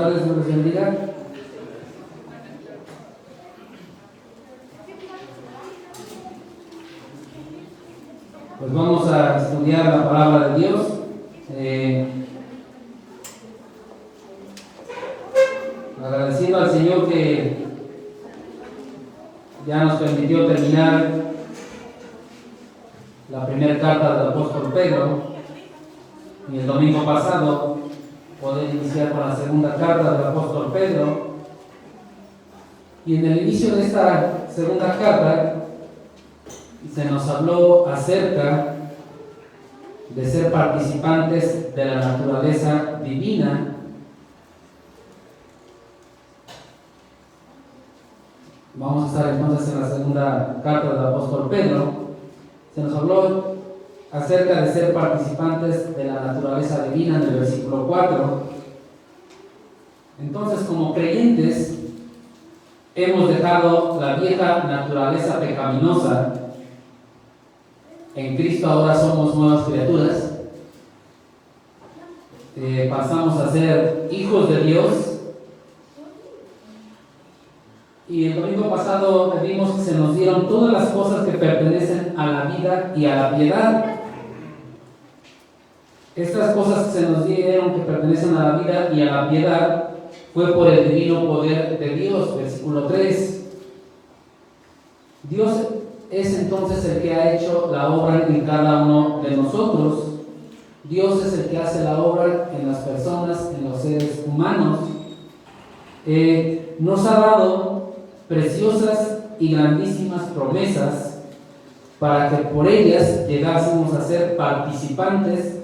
tardes, Dios les bendiga. Pues vamos a estudiar la palabra de Dios. Agradeciendo al Señor que ya nos permitió terminar la primera carta del apóstol Pedro, y el domingo pasado poder iniciar con la segunda carta del apóstol Pedro. Y en el inicio de esta segunda carta se nos habló acerca de ser participantes de la naturaleza divina. Vamos a estar entonces en la segunda carta del apóstol Pedro. Se nos habló acerca de ser participantes de la naturaleza divina en el versículo 4. Entonces, como creyentes, hemos dejado la vieja naturaleza pecaminosa. En Cristo ahora somos nuevas criaturas. Pasamos a ser hijos de Dios. Y el domingo pasado vimos que se nos dieron todas las cosas que pertenecen a la vida y a la piedad. Estas cosas que se nos dieron que pertenecen a la vida y a la piedad fue por el divino poder de Dios, versículo 3. Dios es entonces el que ha hecho la obra en cada uno de nosotros. Dios es el que hace la obra en las personas, en los seres humanos. Nos ha dado preciosas y grandísimas promesas para que por ellas llegásemos a ser participantes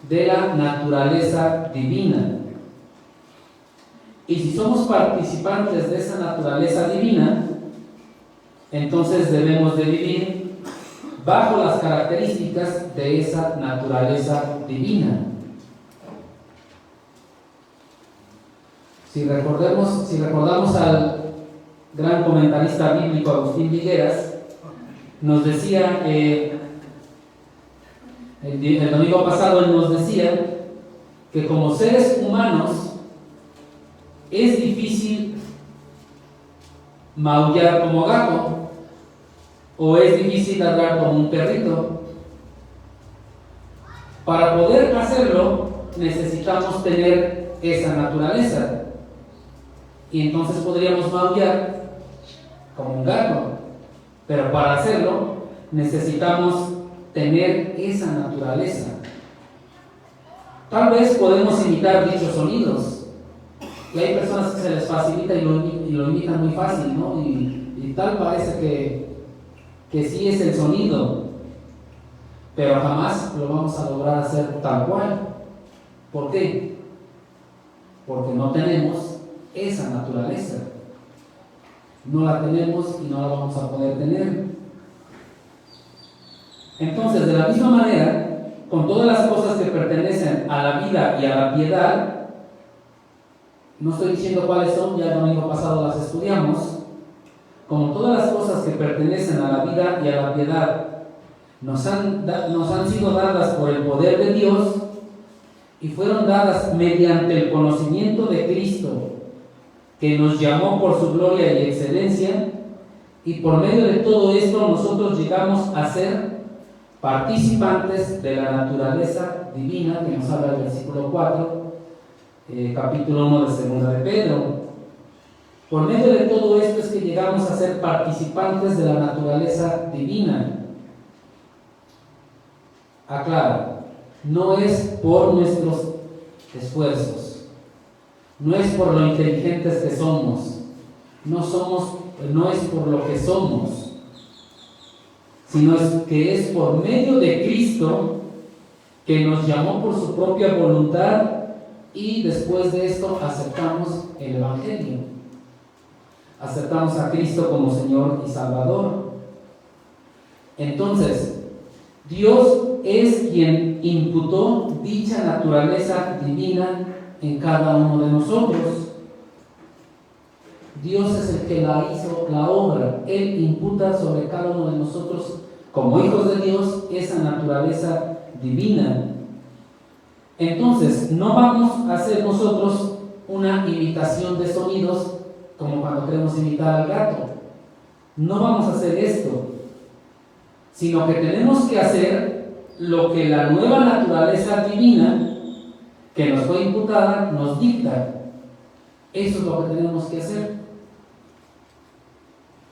de la naturaleza divina. Y si somos participantes de esa naturaleza divina, entonces debemos de vivir bajo las características de esa naturaleza divina. Si recordamos al gran comentarista bíblico Agustín Vigueras, nos decía, el domingo pasado él nos decía que como seres humanos es difícil maullar como gato, o es difícil ladrar como un perrito. Para poder hacerlo necesitamos tener esa naturaleza, y entonces podríamos maullar como un gato, pero para hacerlo necesitamos tener esa naturaleza. Tal vez podemos imitar dichos sonidos, y hay personas que se les facilita y lo imitan muy fácil, ¿no? Y tal parece que sí es el sonido, pero jamás lo vamos a lograr hacer tal cual. ¿Por qué? Porque no tenemos esa naturaleza. No la tenemos y no la vamos a poder tener. Entonces, de la misma manera, con todas las cosas que pertenecen a la vida y a la piedad, no estoy diciendo cuáles son, ya el domingo pasado las estudiamos. Como todas las cosas que pertenecen a la vida y a la piedad nos han sido dadas por el poder de Dios y fueron dadas mediante el conocimiento de Cristo, que nos llamó por su gloria y excelencia, y por medio de todo esto nosotros llegamos a ser participantes de la naturaleza divina, que nos habla el versículo 4, capítulo 1 de segunda de Pedro. Por medio de todo esto es que llegamos a ser participantes de la naturaleza divina. Aclaro, no es por nuestros esfuerzos, no es por lo inteligentes que somos, no es por lo que somos, sino que es por medio de Cristo, que nos llamó por su propia voluntad, y después de esto aceptamos el Evangelio. Aceptamos a Cristo como Señor y Salvador. Entonces, Dios es quien imputó dicha naturaleza divina en cada uno de nosotros. Dios es el que la hizo, la obra. Él imputa sobre cada uno de nosotros, como hijos de Dios, esa naturaleza divina. Entonces, no vamos a ser nosotros una imitación de sonidos como cuando queremos imitar al gato. No vamos a hacer esto, sino que tenemos que hacer lo que la nueva naturaleza divina que nos fue imputada nos dicta. Eso es lo que tenemos que hacer.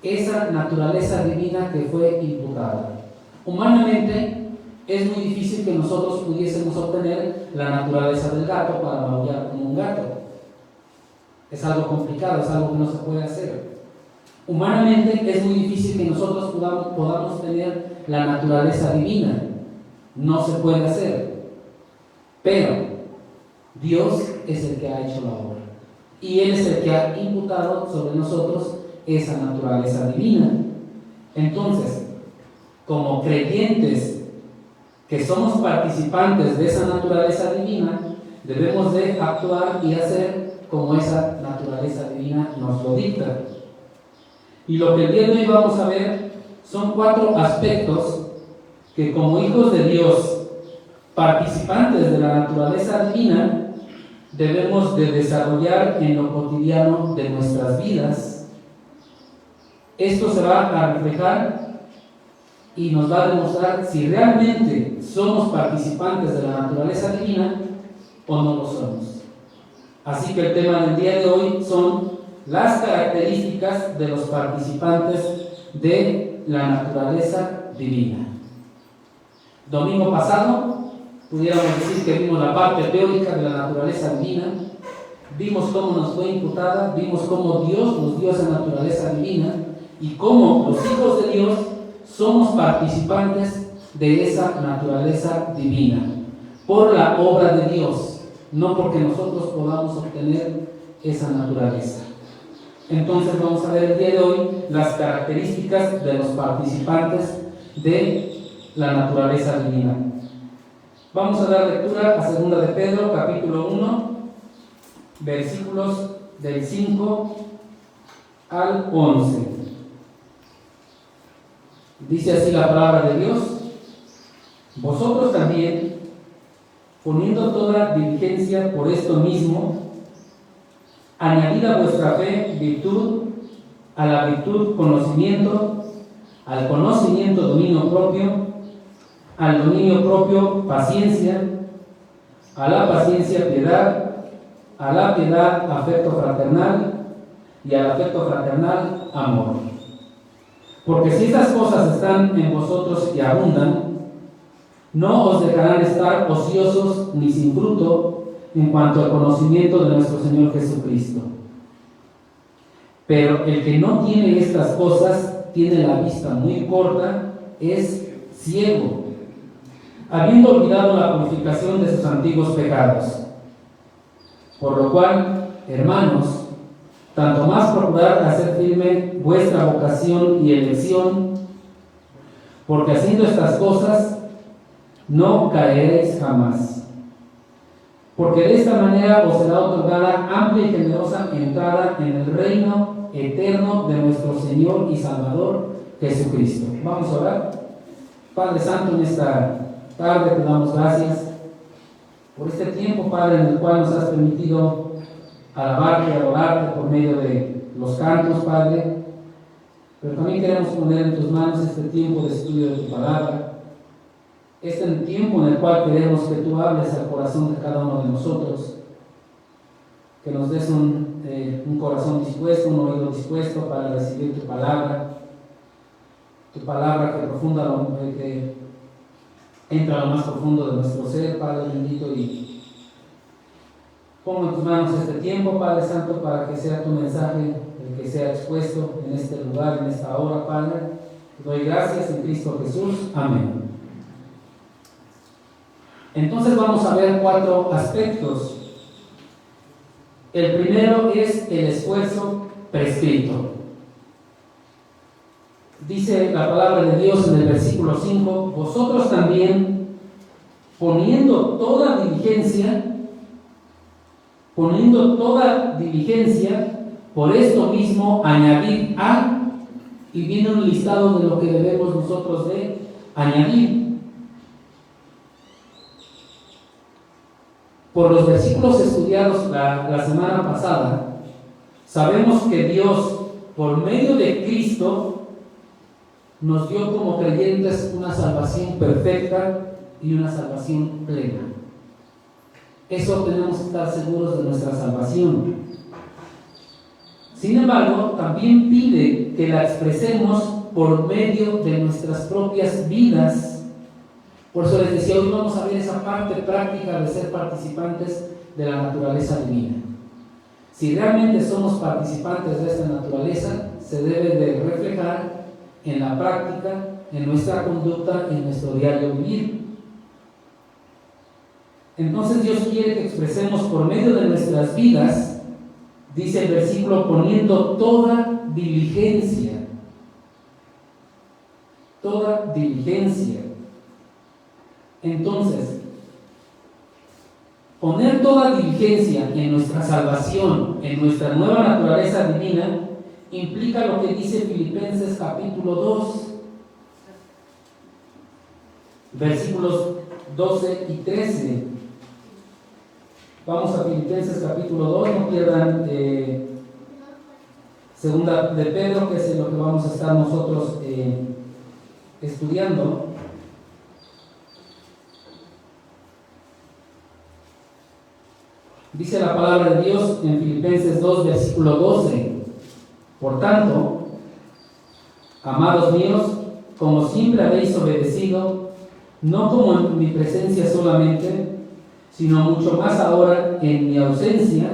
Esa naturaleza divina que fue imputada. Humanamente es muy difícil que nosotros pudiésemos obtener la naturaleza del gato para maullar como un gato. Es algo complicado, es algo que no se puede hacer. Humanamente es muy difícil que nosotros podamos tener la naturaleza divina. No se puede hacer. Pero Dios es el que ha hecho la obra. Y Él es el que ha imputado sobre nosotros esa naturaleza divina. Entonces, como creyentes que somos participantes de esa naturaleza divina, debemos de actuar y hacer como esa naturaleza divina nos lo dicta. Y lo que el día de hoy vamos a ver son 4 aspectos que como hijos de Dios, participantes de la naturaleza divina, debemos de desarrollar en lo cotidiano de nuestras vidas. Esto se va a reflejar y nos va a demostrar si realmente somos participantes de la naturaleza divina o no lo somos. Así que el tema del día de hoy son las características de los participantes de la naturaleza divina. Domingo pasado pudiéramos decir que vimos la parte teórica de la naturaleza divina, vimos cómo nos fue imputada, vimos cómo Dios nos dio esa naturaleza divina y cómo los hijos de Dios somos participantes de esa naturaleza divina por la obra de Dios, no porque nosotros podamos obtener esa naturaleza. Entonces vamos a ver el día de hoy las características de los participantes de la naturaleza divina. Vamos a dar lectura a 2 de Pedro, capítulo 1, versículos del 5 al 11. Dice así la palabra de Dios: vosotros también, poniendo toda diligencia por esto mismo, añadid a vuestra fe virtud, a la virtud conocimiento, al conocimiento dominio propio, al dominio propio paciencia, a la paciencia piedad, a la piedad afecto fraternal y al afecto fraternal amor. Porque si estas cosas están en vosotros y abundan, no os dejarán estar ociosos ni sin fruto en cuanto al conocimiento de nuestro Señor Jesucristo. Pero el que no tiene estas cosas tiene la vista muy corta, es ciego, habiendo olvidado la purificación de sus antiguos pecados. Por lo cual, hermanos, tanto más procurad hacer firme vuestra vocación y elección, porque haciendo estas cosas no caeréis jamás. Porque de esta manera os será otorgada amplia y generosa entrada en el reino eterno de nuestro Señor y Salvador Jesucristo. Vamos a orar. Padre Santo, en esta tarde te damos gracias por este tiempo, Padre, en el cual nos has permitido alabarte y adorarte por medio de los cantos, Padre. Pero también queremos poner en tus manos este tiempo de estudio de tu palabra. Este tiempo en el cual queremos que tú hables al corazón de cada uno de nosotros, que nos des un corazón dispuesto, un oído dispuesto para recibir tu palabra que entra a lo más profundo de nuestro ser, Padre bendito, y pongo en tus manos este tiempo, Padre Santo, para que sea tu mensaje el que sea expuesto en este lugar, en esta hora, Padre. Te doy gracias en Cristo Jesús. Amén. Entonces vamos a ver 4 aspectos. El primero es el esfuerzo prescrito. Dice la palabra de Dios en el versículo 5: vosotros también, poniendo toda diligencia, por esto mismo añadid a, y viene un listado de lo que debemos nosotros de añadir. Por los versículos estudiados la semana pasada, sabemos que Dios, por medio de Cristo, nos dio como creyentes una salvación perfecta y una salvación plena. Eso tenemos que estar seguros de nuestra salvación. Sin embargo, también pide que la expresemos por medio de nuestras propias vidas. Por eso les decía, hoy vamos a ver esa parte práctica de ser participantes de la naturaleza divina. Si realmente somos participantes de esta naturaleza, se debe de reflejar en la práctica, en nuestra conducta, en nuestro diario vivir. Entonces Dios quiere que expresemos por medio de nuestras vidas, dice el versículo, poniendo toda diligencia. Toda diligencia. Entonces, poner toda diligencia en nuestra salvación, en nuestra nueva naturaleza divina, implica lo que dice Filipenses capítulo 2, versículos 12 y 13. Vamos a Filipenses capítulo 2, no pierdan segunda de Pedro, que es lo que vamos a estar nosotros estudiando. Dice la palabra de Dios en Filipenses 2, versículo 12. Por tanto, amados míos, como siempre habéis obedecido, no como en mi presencia solamente, sino mucho más ahora en mi ausencia,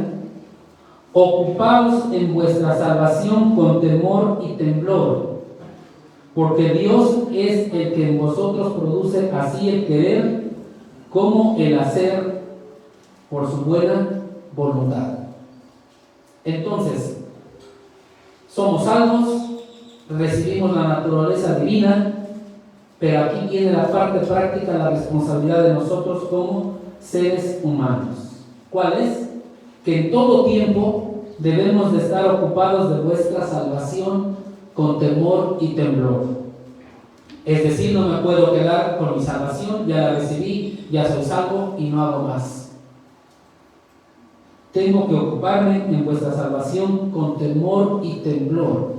ocupaos en vuestra salvación con temor y temblor, porque Dios es el que en vosotros produce así el querer como el hacer por su buena voluntad. Entonces, somos salvos, recibimos la naturaleza divina, pero aquí viene la parte práctica, la responsabilidad de nosotros como seres humanos. ¿Cuál es? Que en todo tiempo debemos de estar ocupados de vuestra salvación con temor y temblor. Es decir, no me puedo quedar con mi salvación, ya la recibí, ya soy salvo y no hago más. Tengo que ocuparme en vuestra salvación con temor y temblor.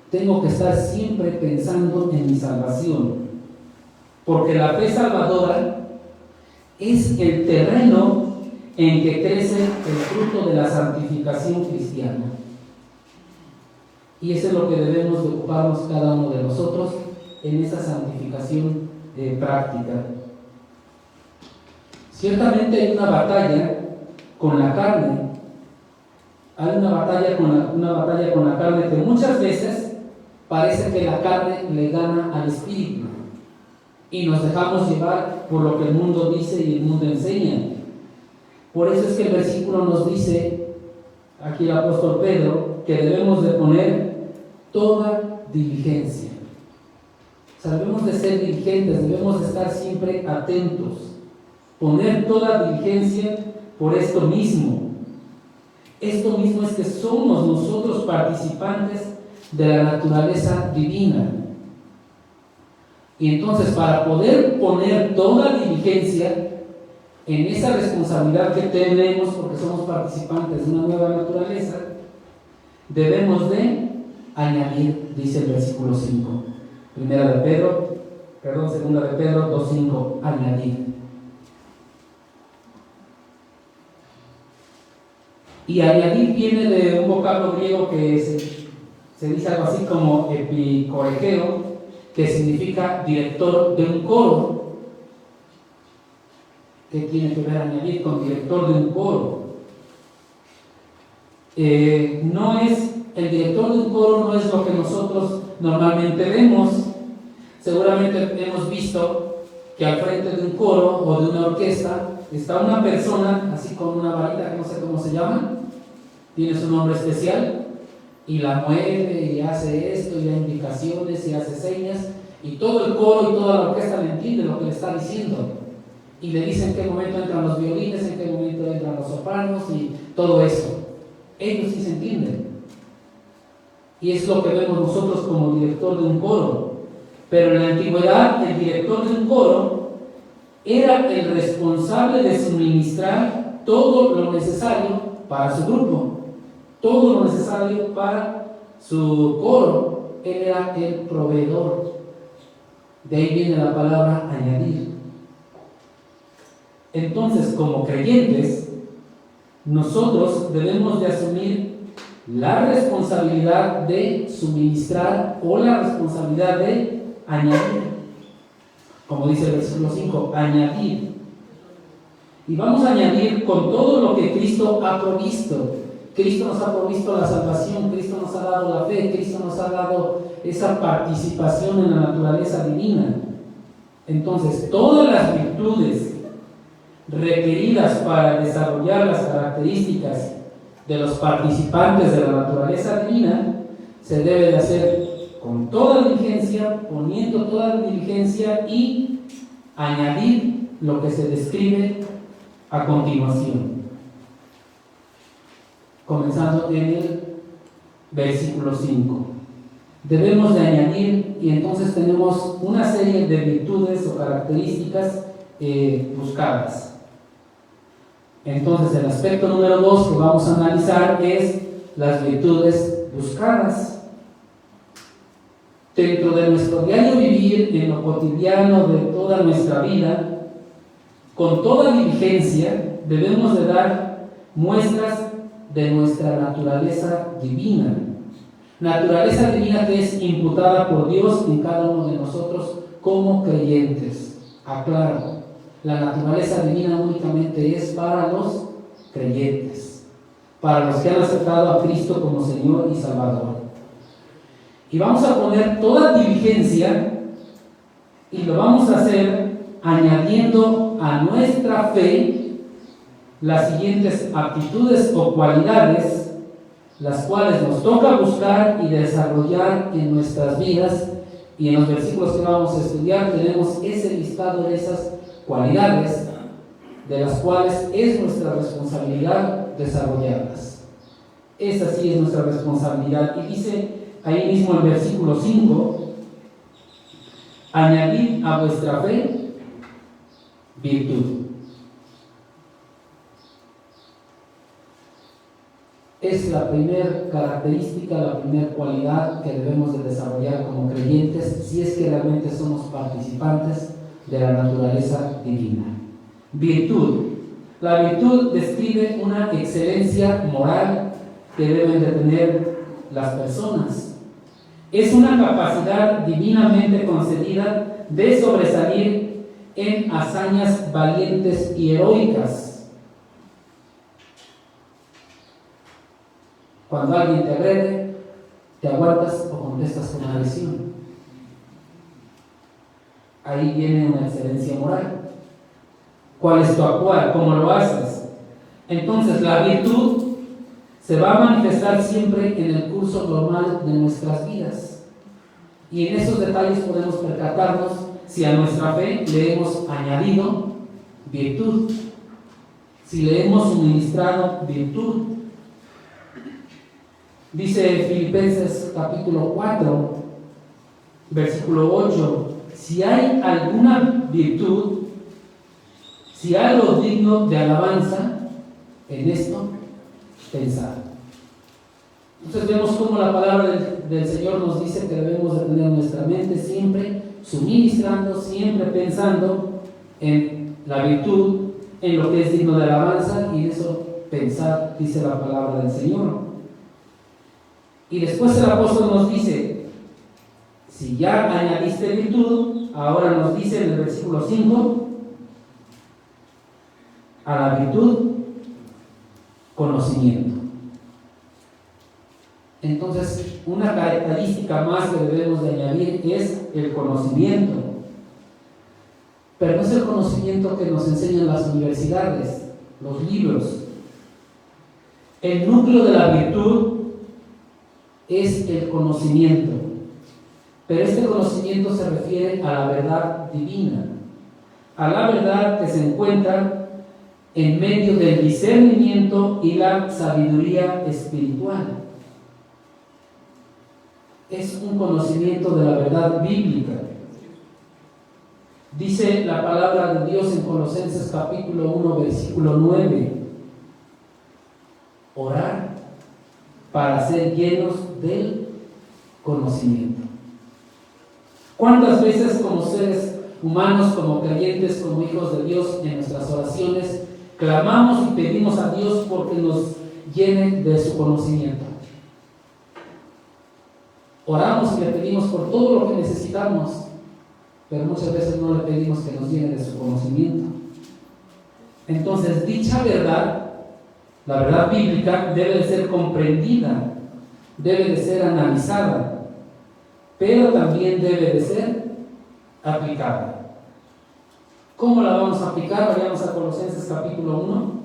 Tengo que estar siempre pensando en mi salvación, porque la fe salvadora es el terreno en que crece el fruto de la santificación cristiana. Y eso es lo que debemos de ocuparnos cada uno de nosotros en esa santificación práctica. Ciertamente hay una batalla con la carne. Hay una batalla con la carne que muchas veces parece que la carne le gana al espíritu y nos dejamos llevar por lo que el mundo dice y el mundo enseña. Por eso es que el versículo nos dice, aquí el apóstol Pedro, que debemos de poner toda diligencia. O sea, debemos de ser diligentes, debemos de estar siempre atentos, poner toda diligencia por esto mismo. Esto mismo es que somos nosotros participantes de la naturaleza divina. Y entonces, para poder poner toda diligencia en esa responsabilidad que tenemos, porque somos participantes de una nueva naturaleza, debemos de añadir, dice el versículo 5, segunda de Pedro 2:5, añadir. Y añadir viene de un vocablo griego que se dice algo así como epicoregeo, que significa director de un coro. ¿Qué tiene que ver añadir con director de un coro? El director de un coro no es lo que nosotros normalmente vemos. Seguramente hemos visto que al frente de un coro o de una orquesta está una persona así con una varita que no sé cómo se llama, tiene su nombre especial, y la mueve y hace esto y da indicaciones y hace señas, y todo el coro y toda la orquesta le entiende lo que le está diciendo, y le dice en qué momento entran los violines, en qué momento entran los sopranos y todo eso. Ellos sí se entienden, y es lo que vemos nosotros como director de un coro. Pero en la antigüedad el director de un coro era el responsable de suministrar todo lo necesario para su grupo, todo lo necesario para su coro. Él era el proveedor. De ahí viene la palabra añadir. Entonces, como creyentes, nosotros debemos de asumir la responsabilidad de suministrar o la responsabilidad de añadir. Como dice el versículo 5, añadir. Y vamos a añadir con todo lo que Cristo ha provisto. Cristo nos ha provisto la salvación, Cristo nos ha dado la fe, Cristo nos ha dado esa participación en la naturaleza divina. Entonces, todas las virtudes requeridas para desarrollar las características de los participantes de la naturaleza divina se debe de hacer con toda diligencia, poniendo toda diligencia y añadir lo que se describe a continuación. Comenzando en el versículo 5. Debemos de añadir, y entonces tenemos una serie de virtudes o características buscadas. Entonces el aspecto número 2 que vamos a analizar es las virtudes buscadas. Dentro de nuestro diario vivir, en lo cotidiano de toda nuestra vida, con toda diligencia debemos de dar muestras de nuestra naturaleza divina. Naturaleza divina que es imputada por Dios en cada uno de nosotros como creyentes. Aclaro, la naturaleza divina únicamente es para los creyentes, para los que han aceptado a Cristo como Señor y Salvador. Y vamos a poner toda diligencia y lo vamos a hacer añadiendo a nuestra fe las siguientes aptitudes o cualidades, las cuales nos toca buscar y desarrollar en nuestras vidas. Y en los versículos que vamos a estudiar tenemos ese listado de esas cualidades, de las cuales es nuestra responsabilidad desarrollarlas. Esa sí es nuestra responsabilidad. Y dice ahí mismo el versículo 5, añadid a vuestra fe virtud. Es la primera característica, la primera cualidad que debemos de desarrollar como creyentes si es que realmente somos participantes de la naturaleza divina. Virtud. La virtud describe una excelencia moral que deben de tener las personas. Es una capacidad divinamente concedida de sobresalir en hazañas valientes y heroicas. Cuando alguien te agrede, te aguantas o contestas con agresión. Ahí viene una excelencia moral. ¿Cuál es tu actuar? ¿Cómo lo haces? Entonces la virtud se va a manifestar siempre en el curso normal de nuestras vidas. Y en esos detalles podemos percatarnos si a nuestra fe le hemos añadido virtud, si le hemos suministrado virtud. Dice Filipenses capítulo 4, versículo 8, si hay alguna virtud, si hay algo digno de alabanza, en esto pensad. Entonces vemos cómo la palabra del Señor nos dice que debemos de tener nuestra mente siempre suministrando, siempre pensando en la virtud, en lo que es digno de alabanza, y en eso pensad, dice la palabra del Señor. Y después el apóstol nos dice, si ya añadiste virtud, ahora nos dice en el versículo 5, a la virtud, conocimiento. Entonces, una característica más que debemos de añadir es el conocimiento. Pero no es el conocimiento que nos enseñan las universidades, los libros. El núcleo de la virtud es el conocimiento, pero este conocimiento se refiere a la verdad divina, a la verdad que se encuentra en medio del discernimiento y la sabiduría espiritual. Es un conocimiento de la verdad bíblica. Dice la palabra de Dios en Colosenses capítulo 1, versículo 9, Orar para ser llenos del conocimiento. ¿Cuántas veces como seres humanos, como creyentes, como hijos de Dios, en nuestras oraciones clamamos y pedimos a Dios porque nos llene de su conocimiento? Oramos y le pedimos por todo lo que necesitamos, pero muchas veces no le pedimos que nos llene de su conocimiento. Entonces, dicha verdad, la verdad bíblica, debe de ser comprendida, debe de ser analizada, pero también debe de ser aplicada. ¿Cómo la vamos a aplicar? Vayamos a Colosenses capítulo 1.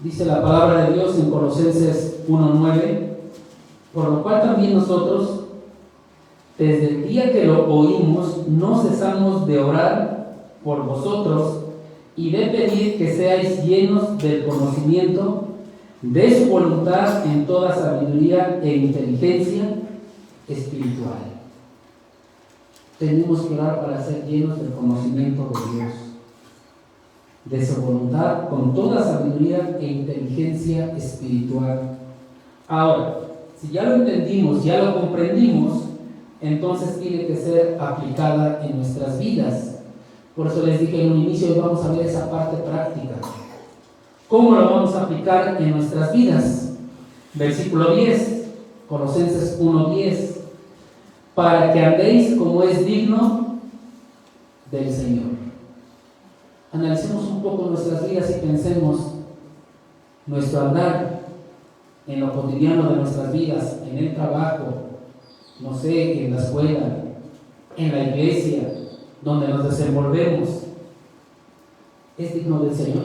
Dice la palabra de Dios en Colosenses 1:9, por lo cual también nosotros, desde el día que lo oímos, no cesamos de orar por vosotros y de pedir que seáis llenos del conocimiento de su voluntad en toda sabiduría e inteligencia espiritual. Tenemos que orar para ser llenos del conocimiento de Dios, de su voluntad con toda sabiduría e inteligencia espiritual. Ahora, si ya lo entendimos, ya lo comprendimos, entonces tiene que ser aplicada en nuestras vidas. Por eso les dije en un inicio, hoy vamos a ver esa parte práctica. ¿Cómo lo vamos a aplicar en nuestras vidas? Versículo 10, Colosenses 1:10, para que andéis como es digno del Señor. Analicemos un poco nuestras vidas y pensemos nuestro andar en lo cotidiano de nuestras vidas, en el trabajo, no sé, en la escuela, en la iglesia, donde nos desenvolvemos. ¿Es digno del Señor?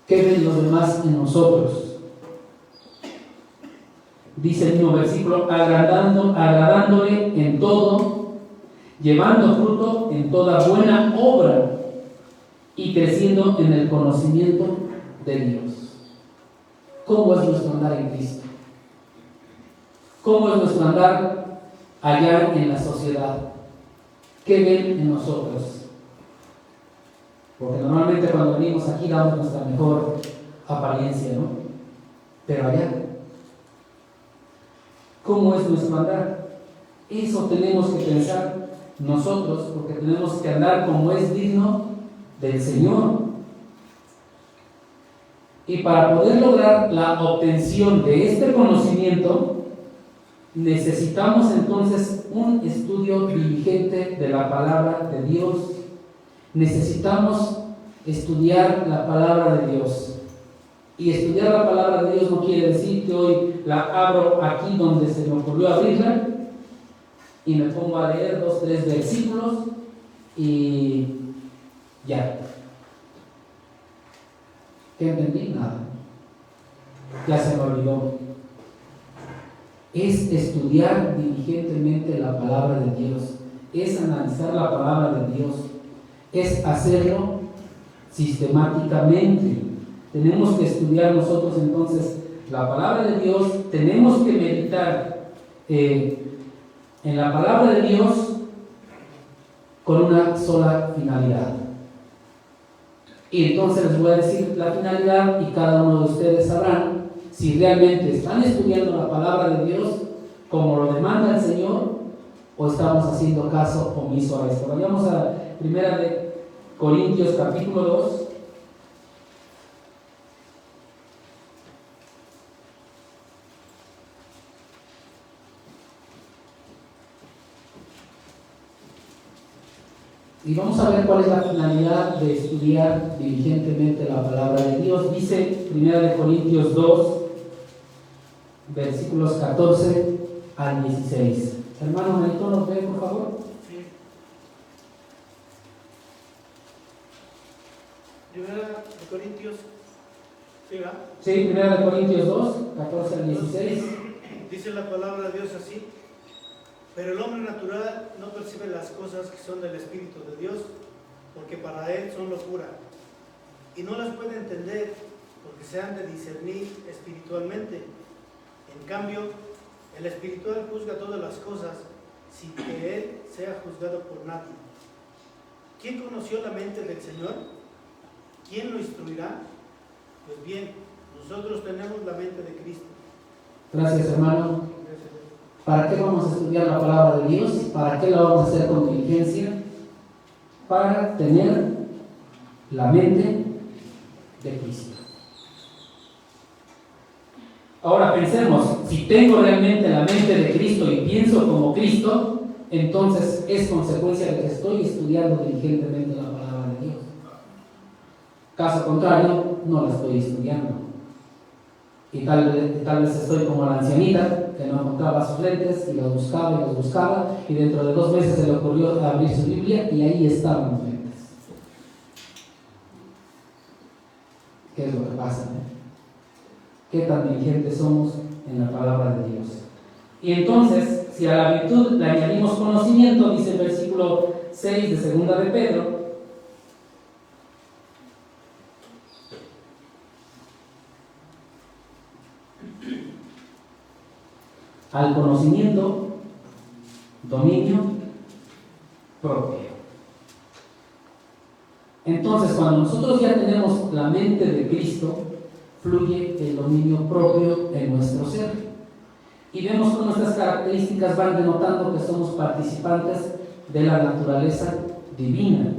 ¿Qué ven los demás en nosotros? Dice el mismo versículo, agradándole en todo, llevando fruto en toda buena obra y creciendo en el conocimiento de Dios. ¿Cómo es nuestro andar en Cristo? ¿Cómo es nuestro andar allá en la sociedad? ¿Qué ven en nosotros? Porque normalmente cuando venimos aquí damos nuestra mejor apariencia, ¿no? Pero allá, ¿cómo es nuestro andar? Eso tenemos que pensar nosotros, porque tenemos que andar como es digno del Señor. Y para poder lograr la obtención de este conocimiento, necesitamos entonces un estudio diligente de la palabra de Dios. Necesitamos estudiar la palabra de Dios. Y estudiar la palabra de Dios no quiere decir que hoy la abro aquí donde se me ocurrió abrirla y me pongo a leer 2 o 3 versículos y ya. ¿Qué entendí? Nada. Ya se me olvidó. Es estudiar diligentemente la palabra de Dios, es analizar la palabra de Dios, es hacerlo sistemáticamente. Tenemos que estudiar nosotros entonces la palabra de Dios, tenemos que meditar en la palabra de Dios con una sola finalidad. Y entonces les voy a decir la finalidad y cada uno de ustedes sabrán si realmente están estudiando la palabra de Dios como lo demanda el Señor o estamos haciendo caso omiso a esto. Vayamos a 1 Corintios capítulo 2. Y vamos a ver cuál es la finalidad de estudiar diligentemente la palabra de Dios. Dice 1 Corintios 2, versículos 14 al 16. Hermano Marito, ¿nos ve, por favor? Sí. 1 Corintios, ¿sí, va? Sí, 1 Corintios 2, 14 al 16. Dice la palabra de Dios así: Pero el hombre natural no percibe las cosas que son del Espíritu de Dios, porque para él son locura, y no las puede entender, porque se han de discernir espiritualmente. En cambio, el espiritual juzga todas las cosas, sin que él sea juzgado por nadie. ¿Quién conoció la mente del Señor? ¿Quién lo instruirá? Pues bien, nosotros tenemos la mente de Cristo. Gracias, hermano. ¿Para qué vamos a estudiar la palabra de Dios? ¿Para qué la vamos a hacer con diligencia? Para tener la mente de Cristo. Ahora pensemos, si tengo realmente la mente de Cristo y pienso como Cristo, entonces es consecuencia de que estoy estudiando diligentemente la palabra de Dios. Caso contrario, no la estoy estudiando. Y tal vez estoy como la ancianita que no encontraba sus lentes y los buscaba, y dentro de 2 meses se le ocurrió abrir su Biblia y ahí estaban los lentes. ¿Qué es lo que pasa? ¿Qué tan diligentes somos en la palabra de Dios? Y entonces, si a la virtud le añadimos conocimiento, dice el versículo 6 de segunda de Pedro, al conocimiento, dominio propio. Entonces, cuando nosotros ya tenemos la mente de Cristo, fluye el dominio propio en nuestro ser. Y vemos cómo estas características van denotando que somos participantes de la naturaleza divina.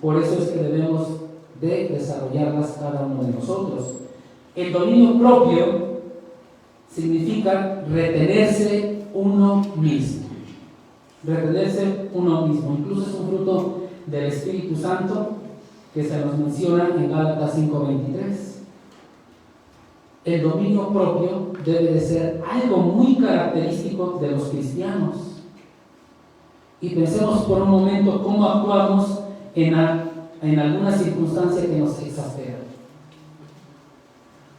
Por eso es que debemos de desarrollarlas cada uno de nosotros. El dominio propio significa retenerse uno mismo. Retenerse uno mismo. Incluso es un fruto del Espíritu Santo que se nos menciona en Gálatas 5:23. El dominio propio debe de ser algo muy característico de los cristianos. Y pensemos por un momento cómo actuamos en alguna circunstancia que nos exaspera.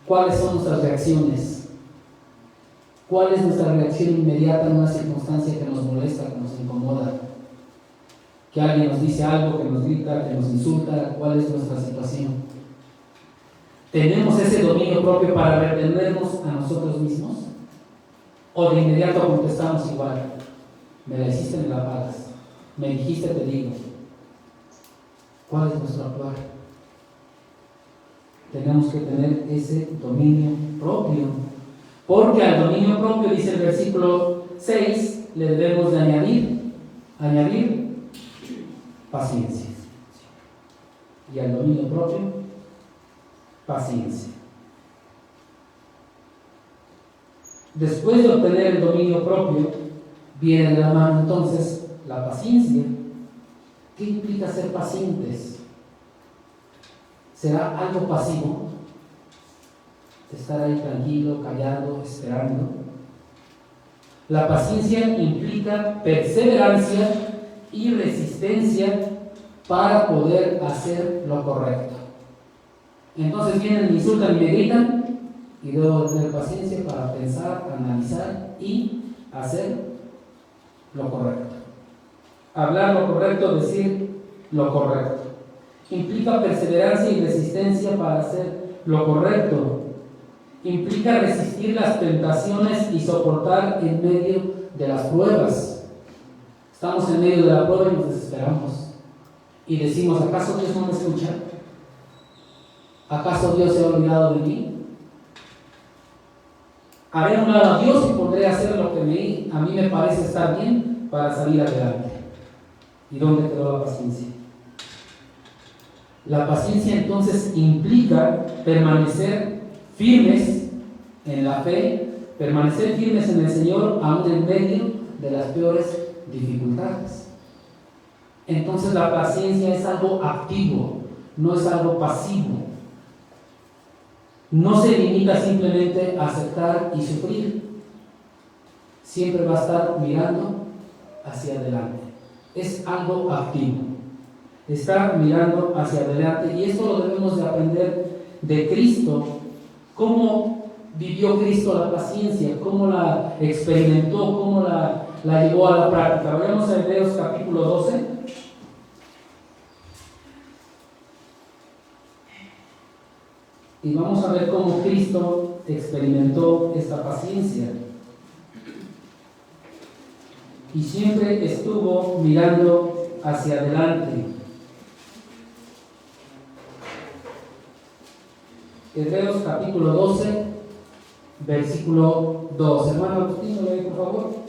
¿Cuáles son nuestras reacciones? ¿Cuál es nuestra reacción inmediata en una circunstancia que nos molesta, que nos incomoda? Que alguien nos dice algo, que nos grita, que nos insulta. ¿Cuál es nuestra situación? ¿Tenemos ese dominio propio para retenernos a nosotros mismos? ¿O de inmediato contestamos igual? Me la hiciste, me la pagas. Me dijiste, te digo. ¿Cuál es nuestro actuar? Tenemos que tener ese dominio propio. Porque al dominio propio, dice el versículo 6, le debemos de añadir paciencia. Y al dominio propio, paciencia. Después de obtener el dominio propio, viene de la mano entonces la paciencia. ¿Qué implica ser pacientes? ¿Será algo pasivo? Estar ahí tranquilo, callado, esperando. La paciencia implica perseverancia y resistencia para poder hacer lo correcto. Entonces vienen, me insultan y me gritan, y debo tener paciencia para pensar, analizar y hacer lo correcto. Hablar lo correcto, decir lo correcto. Implica perseverancia y resistencia para hacer lo correcto. Implica resistir las tentaciones y soportar en medio de las pruebas. Estamos en medio de la prueba y nos desesperamos. Y decimos, ¿acaso Dios no me escucha? ¿Acaso Dios se ha olvidado de mí? Haré a un lado a Dios y podré hacer lo que a mí me parece estar bien para salir adelante. ¿Y dónde quedó la paciencia? La paciencia entonces implica permanecer firmes en la fe, permanecer firmes en el Señor aún en medio de las peores dificultades. Entonces la paciencia es algo activo, no es algo pasivo. No se limita simplemente a aceptar y sufrir. Siempre va a estar mirando hacia adelante. Es algo activo. Estar mirando hacia adelante. Y esto lo debemos de aprender de Cristo. ¿Cómo vivió Cristo la paciencia? ¿Cómo la experimentó? ¿Cómo la la llevó a la práctica. Vayamos a Hebreos capítulo 12. Y vamos a ver cómo Cristo experimentó esta paciencia. Y siempre estuvo mirando hacia adelante. Hebreos capítulo 12, versículo 2. Hermano Agustín, ¿lo lee por favor?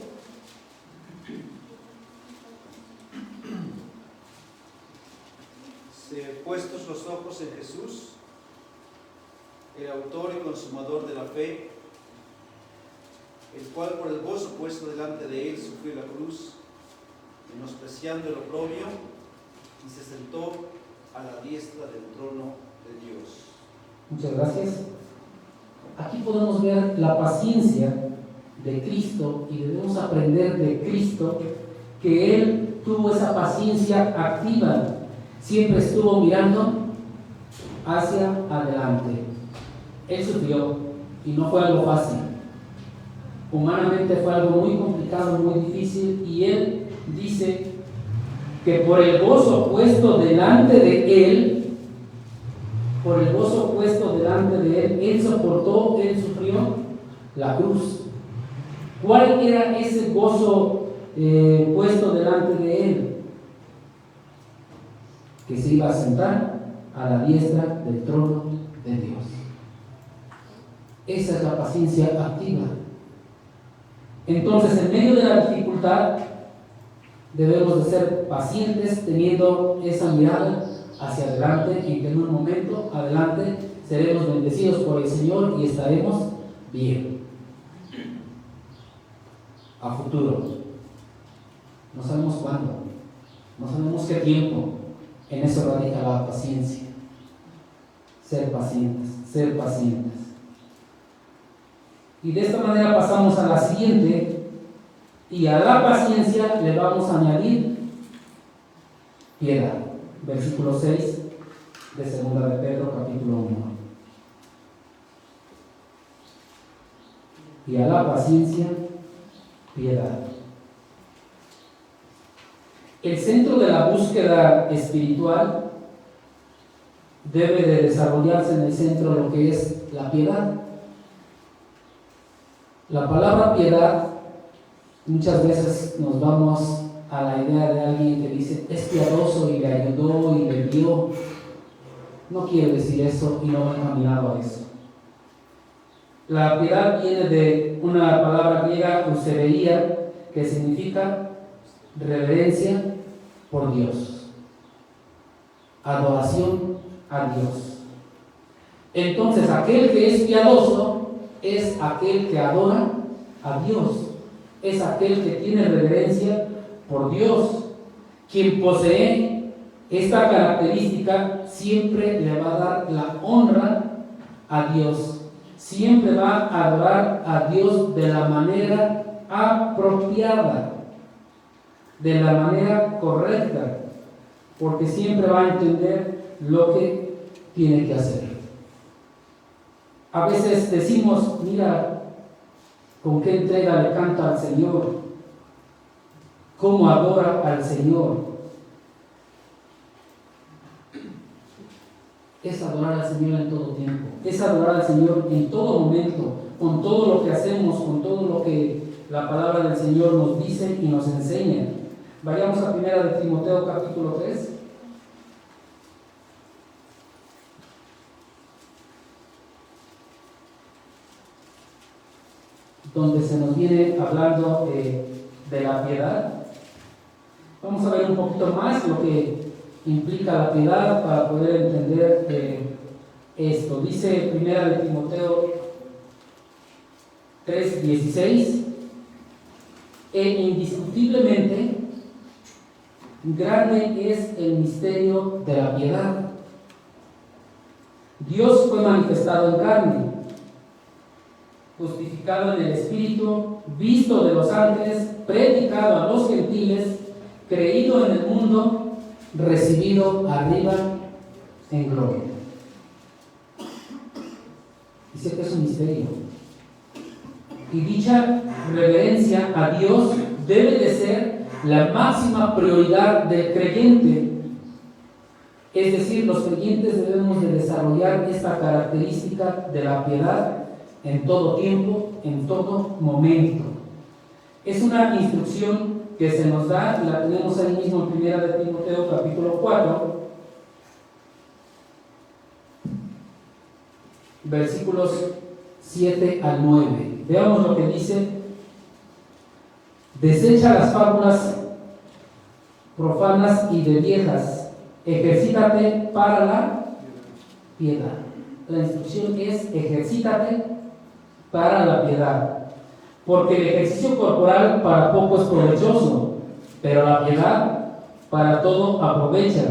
Puestos los ojos en Jesús, el autor y consumador de la fe, el cual por el gozo puesto delante de él sufrió la cruz, menospreciando el oprobio, y se sentó a la diestra del trono de Dios. Muchas gracias. Aquí podemos ver la paciencia de Cristo y debemos aprender de Cristo que Él tuvo esa paciencia activa. Siempre estuvo mirando hacia adelante. Él sufrió y no fue algo fácil. Humanamente fue algo muy complicado, muy difícil, y Él dice que por el gozo puesto delante de Él, por el gozo puesto delante de Él soportó, Él sufrió la cruz. ¿Cuál era ese gozo puesto delante de Él? Que se iba a sentar a la diestra del trono de Dios. Esa es la paciencia activa. Entonces, en medio de la dificultad, debemos de ser pacientes, teniendo esa mirada hacia adelante, en que en un momento adelante seremos bendecidos por el Señor y estaremos bien. A futuro. No sabemos cuándo, no sabemos qué tiempo. En eso radica la paciencia. Ser pacientes, ser pacientes. Y de esta manera pasamos a la siguiente, y a la paciencia le vamos a añadir piedad. Versículo 6 de 2 de Pedro, capítulo 1. Y a la paciencia, piedad. El centro de la búsqueda espiritual debe de desarrollarse en el centro de lo que es la piedad. La palabra piedad, muchas veces nos vamos a la idea de alguien que dice es piadoso y le ayudó y le dio. No quiere decir eso y no va encaminado a eso. La piedad viene de una palabra griega, eusebeia, que significa reverencia por Dios, adoración a Dios. Entonces, aquel que es piadoso es aquel que adora a Dios, es aquel que tiene reverencia por Dios. Quien posee esta característica siempre le va a dar la honra a Dios, siempre va a adorar a Dios de la manera apropiada, de la manera correcta, porque siempre va a entender lo que tiene que hacer. A veces decimos, mira, con qué entrega le canta al Señor, cómo adora al Señor. Es adorar al Señor en todo tiempo, es adorar al Señor en todo momento, con todo lo que hacemos, con todo lo que la palabra del Señor nos dice y nos enseña. Vayamos a 1 de Timoteo capítulo 3. Donde se nos viene hablando de la piedad. Vamos a ver un poquito más lo que implica la piedad para poder entender esto. Dice 1 de Timoteo 3:16: indiscutiblemente grande es el misterio de la piedad. Dios fue manifestado en carne, justificado en el Espíritu, visto de los ángeles, predicado a los gentiles, creído en el mundo, recibido arriba en gloria. Dice que es un misterio. Y dicha reverencia a Dios debe de ser la máxima prioridad del creyente. Es decir, los creyentes debemos de desarrollar esta característica de la piedad en todo tiempo, en todo momento. Es una instrucción que se nos da, la tenemos ahí mismo en 1 de Timoteo capítulo 4, versículos 7 al 9. Veamos lo que dice: desecha las fábulas profanas y de viejas, ejercítate para la piedad. La instrucción es: ejercítate para la piedad, porque el ejercicio corporal para poco es provechoso, pero la piedad para todo aprovecha,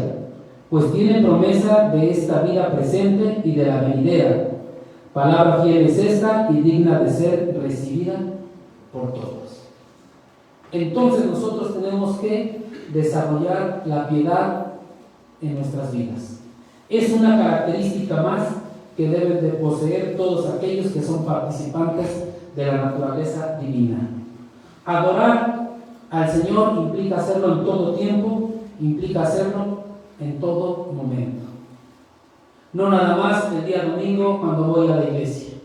pues tiene promesa de esta vida presente y de la venidera. Palabra fiel es esta y digna de ser recibida por todos. Entonces nosotros tenemos que desarrollar la piedad en nuestras vidas. Es una característica más que deben de poseer todos aquellos que son participantes de la naturaleza divina. Adorar al Señor implica hacerlo en todo tiempo, implica hacerlo en todo momento. No nada más el día domingo cuando voy a la iglesia.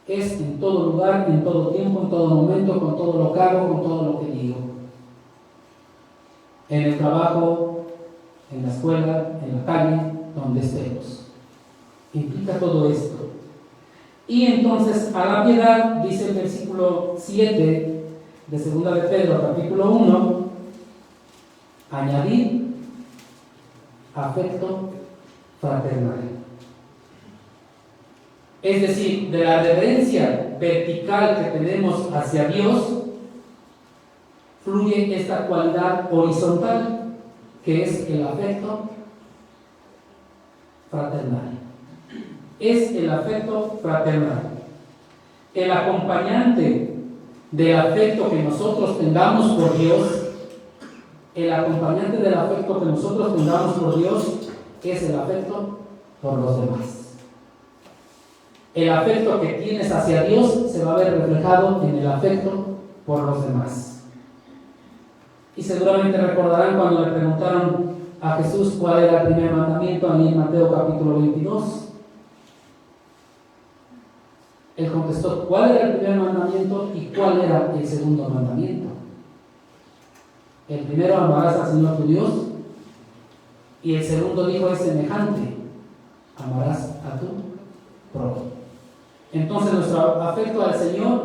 Es en todo lugar, en todo tiempo, en todo momento, con todo lo que hago, con todo lo que digo. En el trabajo, en la escuela, en la calle, donde estemos. Implica todo esto. Y entonces a la piedad, dice el versículo 7 de 2 de Pedro, capítulo 1, añadir afecto fraternal. Es decir, de la reverencia vertical que tenemos hacia Dios, fluye esta cualidad horizontal, que es el afecto fraternal. Es el afecto fraternal. El acompañante del afecto que nosotros tengamos por Dios, el acompañante del afecto que nosotros tengamos por Dios es el afecto por los demás. El afecto que tienes hacia Dios se va a ver reflejado en el afecto por los demás. Y seguramente recordarán cuando le preguntaron a Jesús cuál era el primer mandamiento, ahí en Mateo capítulo 22. Él contestó cuál era el primer mandamiento y cuál era el segundo mandamiento. El primero: amarás al Señor tu Dios, y el segundo dijo es semejante: amarás a tu prójimo. Entonces nuestro afecto al Señor,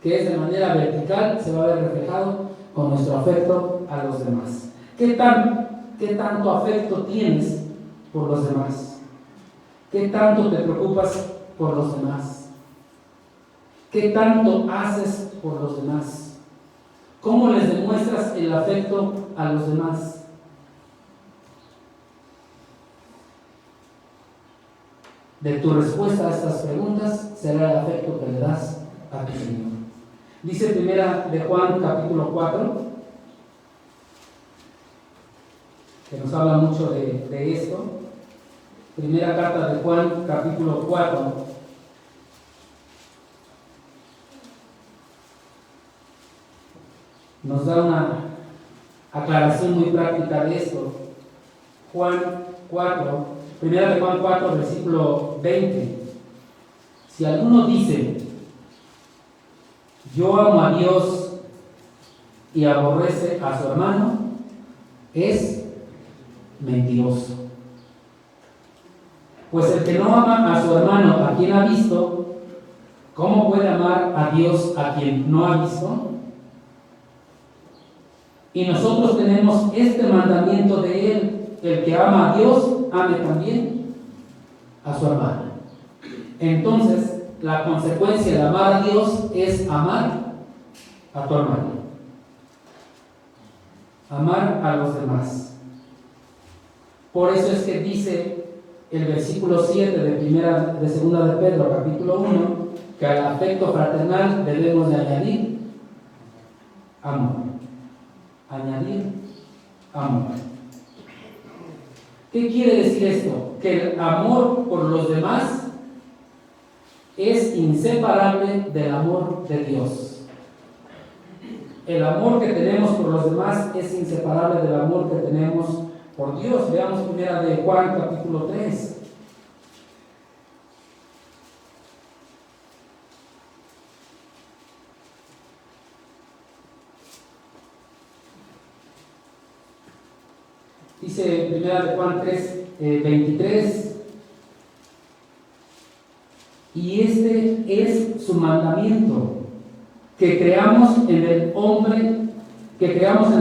que es de manera vertical, se va a ver reflejado con nuestro afecto a los demás. ¿Qué tanto afecto tienes por los demás? ¿Qué tanto te preocupas por los demás? ¿Qué tanto haces por los demás? ¿Cómo les demuestras el afecto a los demás? De tu respuesta a estas preguntas será el afecto que le das a tu Señor. Dice primera de Juan capítulo 4, que nos habla mucho de esto. Primera carta de Juan capítulo 4. Nos da una aclaración muy práctica de esto. Juan 4, primera de Juan 4, versículo 20. Si alguno dice: yo amo a Dios, y aborrece a su hermano, es mentiroso. Pues el que no ama a su hermano a quien ha visto, ¿cómo puede amar a Dios a quien no ha visto? Y nosotros tenemos este mandamiento de Él: el que ama a Dios, ame también a su hermano. Entonces, la consecuencia de amar a Dios es amar a tu hermano, amar a los demás. Por eso es que dice el versículo 7 de 2 de Pedro, capítulo 1, que al afecto fraternal debemos de añadir amor. Añadir amor. ¿Qué quiere decir esto? Que el amor por los demás es inseparable del amor de Dios. el amor que tenemos por los demás es inseparable del amor que tenemos por Dios. Veamos primera de Juan, capítulo 3. Dice primera de Juan 3, 23. Y este es su mandamiento, que creamos en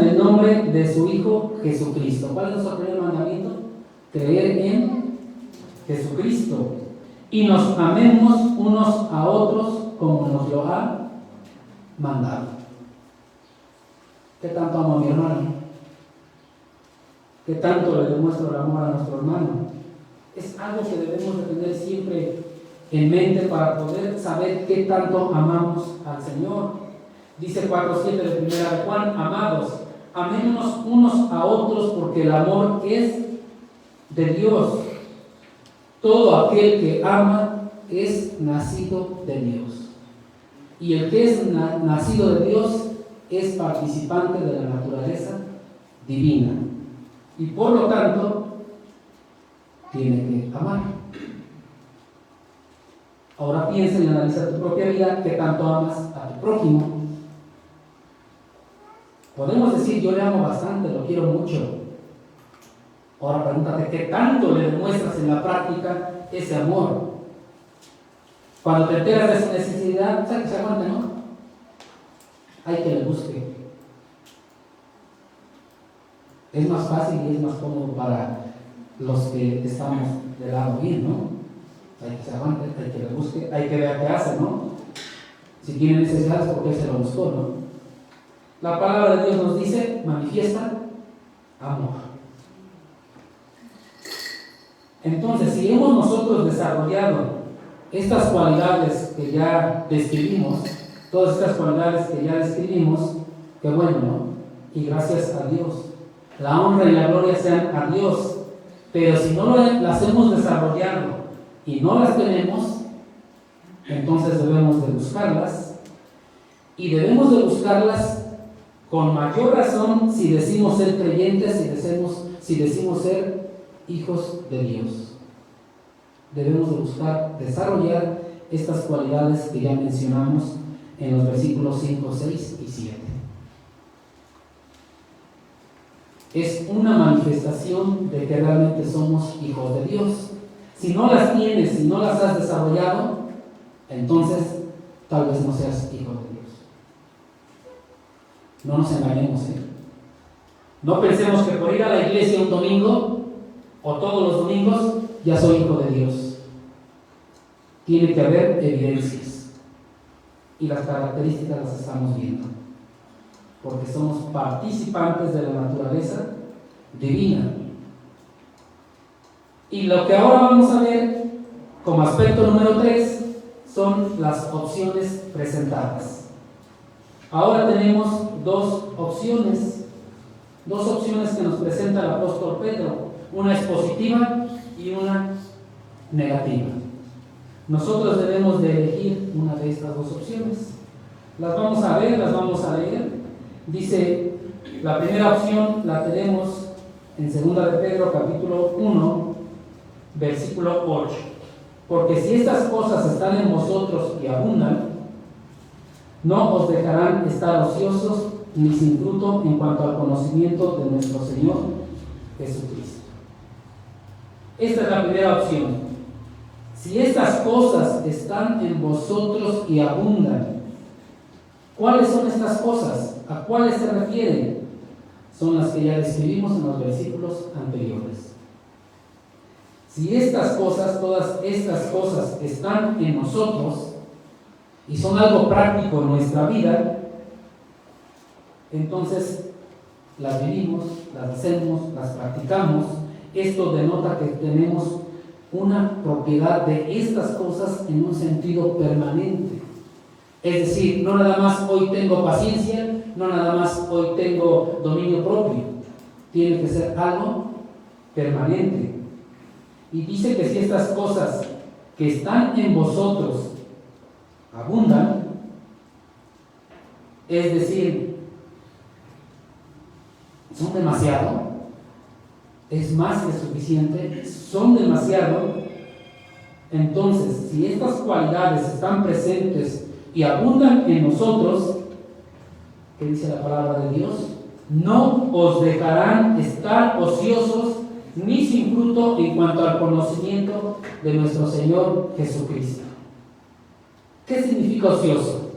el nombre de su Hijo Jesucristo. ¿Cuál es nuestro primer mandamiento? Creer en Jesucristo. Y nos amemos unos a otros como nos lo ha mandado. ¿Qué tanto amo a mi hermano? ¿Qué tanto le demuestro el amor a nuestro hermano? Es algo que debemos de tener siempre en mente para poder saber qué tanto amamos al Señor. Dice 4:7 de primera de Juan: amados, amémonos unos a otros, porque el amor es de Dios. Todo aquel que ama es nacido de Dios. Y el que es nacido de Dios es participante de la naturaleza divina. Y por lo tanto, tiene que amar. Ahora piensa y analiza tu propia vida, qué tanto amas a tu prójimo. Podemos decir, yo le amo bastante, lo quiero mucho. Ahora pregúntate, ¿qué tanto le demuestras en la práctica ese amor? Cuando te enteras de su necesidad, ¿sabes que se aguante, no? Hay que le busque. Es más fácil y es más cómodo para los que estamos del lado bien, ¿no? Hay que se aguante, hay que le busque, hay que ver qué hace, ¿no? Si tiene necesidades, porque él se lo buscó, ¿no? La palabra de Dios nos dice, manifiesta amor. Entonces, si hemos nosotros desarrollado estas cualidades que ya describimos, todas estas cualidades que ya describimos, qué bueno, ¿no? Y gracias a Dios. La honra y la gloria sean a Dios. Pero si no las hemos desarrollado y no las tenemos, entonces debemos de buscarlas, y debemos de buscarlas con mayor razón si decimos ser creyentes, si decimos ser hijos de Dios. Debemos de buscar desarrollar estas cualidades que ya mencionamos en los versículos 5, 6 y 7. Es una manifestación de que realmente somos hijos de Dios. Si no las tienes, si no las has desarrollado, entonces tal vez no seas hijo de Dios. No nos engañemos, ¿eh? No pensemos que por ir a la iglesia un domingo o todos los domingos ya soy hijo de Dios. Tiene que haber evidencias, y las características las estamos viendo, porque somos participantes de la naturaleza divina. Y lo que ahora vamos a ver como aspecto número 3 son las opciones presentadas. Ahora tenemos dos opciones que nos presenta el apóstol Pedro. Una es positiva y una negativa. Nosotros debemos de elegir una de estas dos opciones. Las vamos a ver, las vamos a leer. Dice, la primera opción la tenemos en 2 de Pedro capítulo 1, versículo 8. Porque si estas cosas están en vosotros y abundan, no os dejarán estar ociosos ni sin fruto en cuanto al conocimiento de nuestro Señor Jesucristo. Esta es la primera opción. Si estas cosas están en vosotros y abundan, ¿cuáles son estas cosas? ¿A cuáles se refieren? Son las que ya describimos en los versículos anteriores. Si estas cosas, todas estas cosas están en nosotros y son algo práctico en nuestra vida, entonces las vivimos, las hacemos, las practicamos. Esto denota que tenemos una propiedad de estas cosas en un sentido permanente. Es decir, no nada más hoy tengo paciencia, no nada más hoy tengo dominio propio. Tiene que ser algo permanente. Y dice que si estas cosas que están en vosotros abundan, es decir, son demasiado, es más que suficiente, son demasiado. Entonces, si estas cualidades están presentes y abundan en nosotros, ¿qué dice la palabra de Dios? No os dejarán estar ociosos ni sin fruto en cuanto al conocimiento de nuestro Señor Jesucristo. ¿Qué significa ocioso?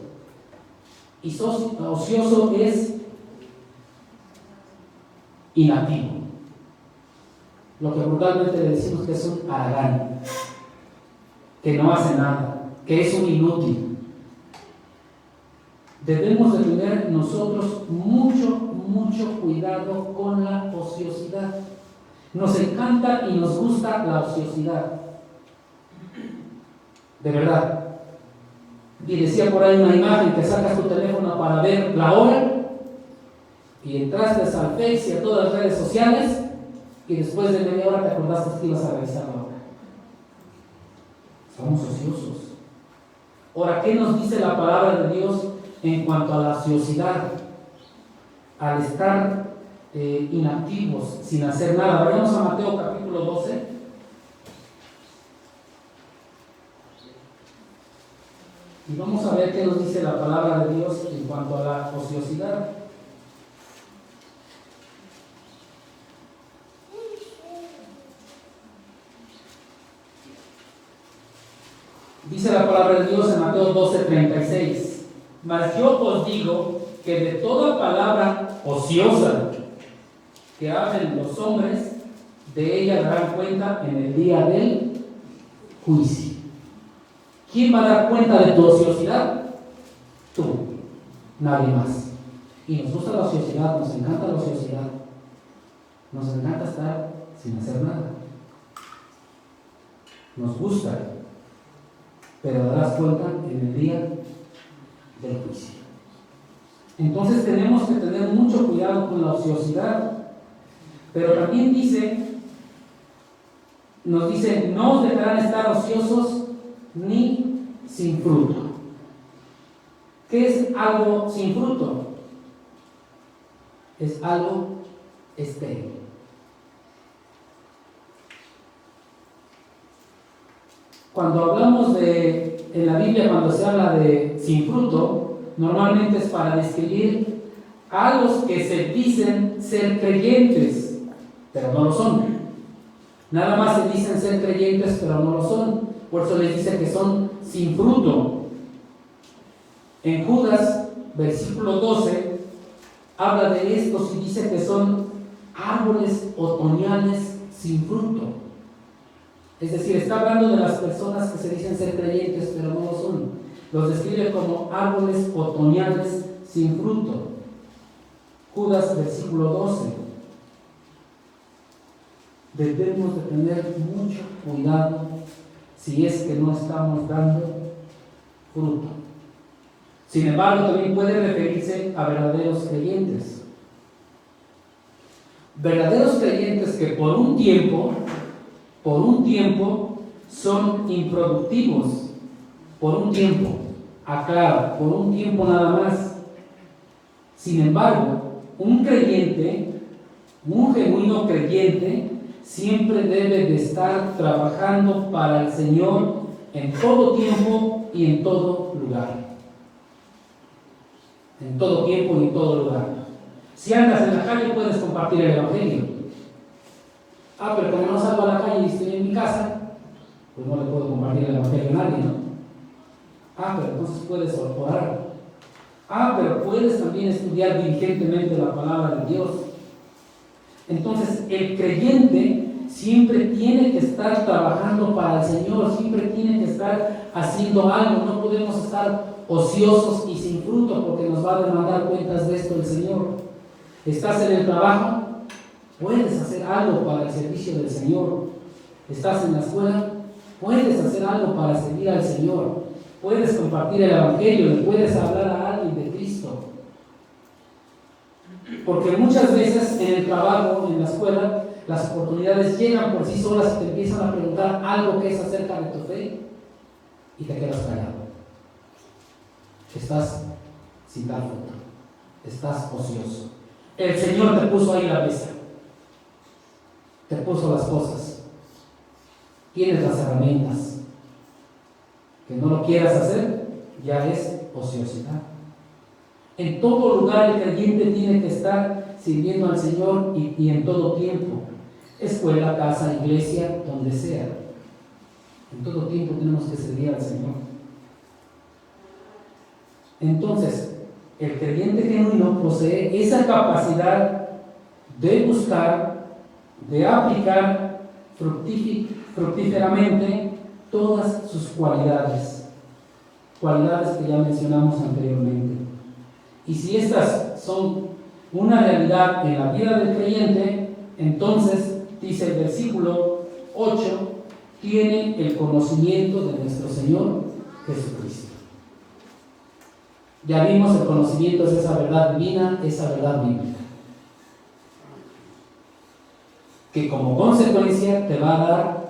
Y ocioso es inactivo. Lo que vulgarmente le decimos que es un haragán, que no hace nada, que es un inútil. Debemos de tener nosotros mucho cuidado con la ociosidad. Nos encanta y nos gusta la ociosidad. De verdad. Y decía por ahí una imagen que sacas tu teléfono para ver la hora y entraste al Face y a todas las redes sociales y después de media hora te acordaste que ibas a revisar la hora. Somos ociosos. Ahora, ¿qué nos dice la palabra de Dios en cuanto a la ociosidad? Al estar inactivos, sin hacer nada. Vayamos a Mateo capítulo 12. Y vamos a ver qué nos dice la palabra de Dios en cuanto a la ociosidad. Dice la palabra de Dios en Mateo 12:36. Mas yo os digo que de toda palabra ociosa que hablen los hombres, de ella darán cuenta en el día del juicio. ¿Quién va a dar cuenta de tu ociosidad? Tú, nadie más. Y nos gusta la ociosidad, nos encanta la ociosidad. Nos encanta estar sin hacer nada. Nos gusta, pero darás cuenta en el día del juicio. Entonces tenemos que tener mucho cuidado con la ociosidad. Pero también nos dice, no os dejarán estar ociosos ni sin fruto. ¿Qué es algo sin fruto? Es algo estéril. Cuando hablamos en la Biblia, cuando se habla de sin fruto, normalmente es para describir a los que se dicen ser creyentes, pero no lo son. Nada más se dicen ser creyentes, pero no lo son. Por eso les dice que son sin fruto. En Judas, versículo 12, habla de estos y dice que son árboles otoñales sin fruto. Es decir, está hablando de las personas que se dicen ser creyentes, pero no lo son. Los describe como árboles otoñales sin fruto. Judas, versículo 12. Debemos de tener mucho cuidado si es que no estamos dando fruto. Sin embargo, también puede referirse a verdaderos creyentes. Verdaderos creyentes que por un tiempo son improductivos. Por un tiempo, aclaro, por un tiempo nada más. Sin embargo, un creyente, un genuino creyente, siempre debe de estar trabajando para el Señor en todo tiempo y en todo lugar. En todo tiempo y en todo lugar. Si andas en la calle puedes compartir el Evangelio. Pero como no salgo a la calle y estoy en mi casa, pues no le puedo compartir el Evangelio a nadie, ¿no? Pero entonces puedes orar. Pero puedes también estudiar diligentemente la palabra de Dios. Entonces, el creyente siempre tiene que estar trabajando para el Señor, siempre tiene que estar haciendo algo. No podemos estar ociosos y sin fruto porque nos va a demandar cuentas de esto el Señor. ¿Estás en el trabajo? Puedes hacer algo para el servicio del Señor. ¿Estás en la escuela? Puedes hacer algo para servir al Señor. Puedes compartir el Evangelio, le puedes hablar a alguien de Cristo. Porque muchas veces en el trabajo, en la escuela, las oportunidades llegan por sí solas y te empiezan a preguntar algo que es acerca de tu fe y te quedas callado. Estás sin dar fruto, estás ocioso. El Señor te puso ahí la mesa, te puso las cosas, tienes las herramientas. Que no lo quieras hacer ya es ociosidad. En todo lugar el creyente tiene que estar sirviendo al Señor y en todo tiempo. Escuela, casa, iglesia, donde sea. En todo tiempo tenemos que servir al Señor. Entonces, el creyente genuino posee esa capacidad de buscar, de aplicar fructíferamente todas sus cualidades que ya mencionamos anteriormente. Y si estas son una realidad en la vida del creyente, entonces, dice el versículo 8, tiene el conocimiento de nuestro Señor Jesucristo. Ya vimos, el conocimiento es esa verdad divina, esa verdad bíblica, que como consecuencia te va a dar